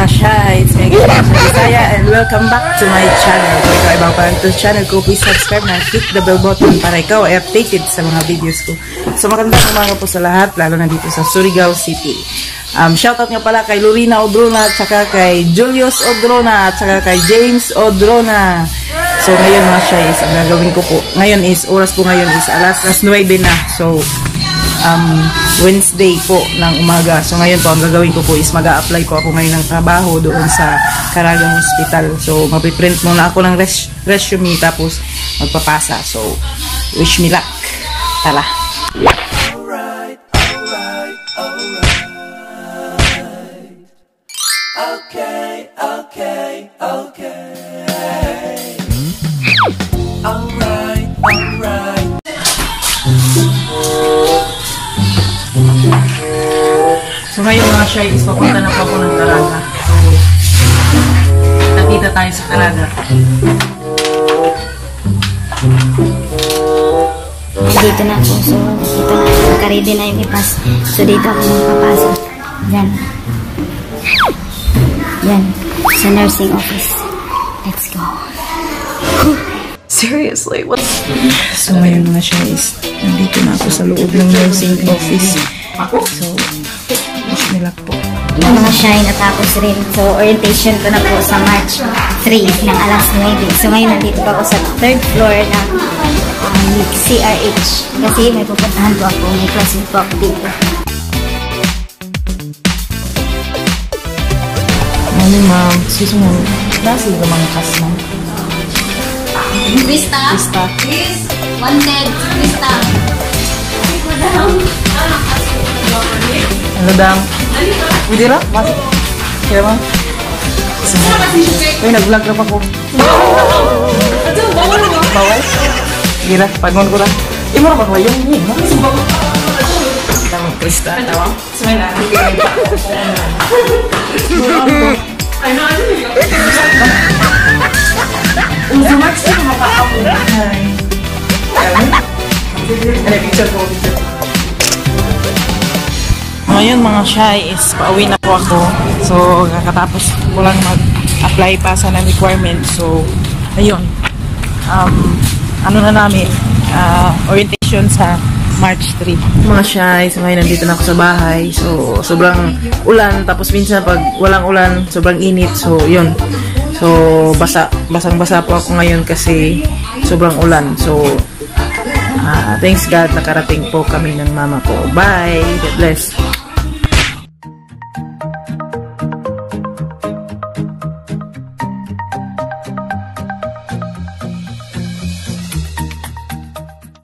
mga shy, it's Megan Bisaya and welcome back to my channel. Kung ikaw ibang parang to channel ko, please subscribe na click the bell button para ikaw ay updated sa mga videos ko. So magandang umaga po sa lahat, lalo na dito sa Surigao City. Shoutout nga pala kay Lorena Odrona, at saka kay Julius Odrona, at saka kay James Odrona. So ngayon mga shy, ang gagawin ko po, ngayon is, oras po ngayon is alas 9 na. So Wednesday po ng umaga. So ngayon po ang gagawin ko po is mag-a-apply po ako ngayon ng trabaho doon sa Caraga Hospital. So magpiprint muna ako ng resume tapos magpapasa. So wish me luck. Tara. So ngayon mga shy is papunta na po ako ng Caraga. So nakita tayo sa Caraga. Dito na po. So dito na. Nakaready na yung ipas. So dito ako magpapasok. Yan. Yan. Sa nursing office. Let's go. Seriously? What? So ngayon mga shy is nandito na ako sa loob ng nursing office. So wish me luck po. Mga shy, natapos rin. So, orientation ko na po sa March 3 ng alas 9. So, ngayon nandito pa ako sa 3rd floor ng CRH. Kasi may pupuntahan po ako. May classmate po ako dito. Ano ma'am? Excuse mo. Nasa yung mga kas ma'am? Krista? Krista. Yes. Wanted. Krista. Ano dang? Hindi ra? Mas? Kaya ma'am? Uy, nag-vlog na pa ko. Bawal? Hindi ra, pagon ko ra. Imo ra ba ko yung yun? Tawag Krista. Tawag? Sumay na. Ay, no, ano yun? Sa March na makakapo. Ay, picture ko, picture. Ngayon mga shy is pauwi na po ako. So kakatapos ko lang mag-apply pa sa ng requirement. So ayun. Ano na namin orientation sa March 3. Mga shy, so ngayon nandito na ako sa bahay. So sobrang ulan, tapos minsan pag walang ulan, sobrang init. So yun. So basang-basa po ako ngayon kasi sobrang ulan. So thanks God nakarating po kami ng mama ko. Bye. God bless.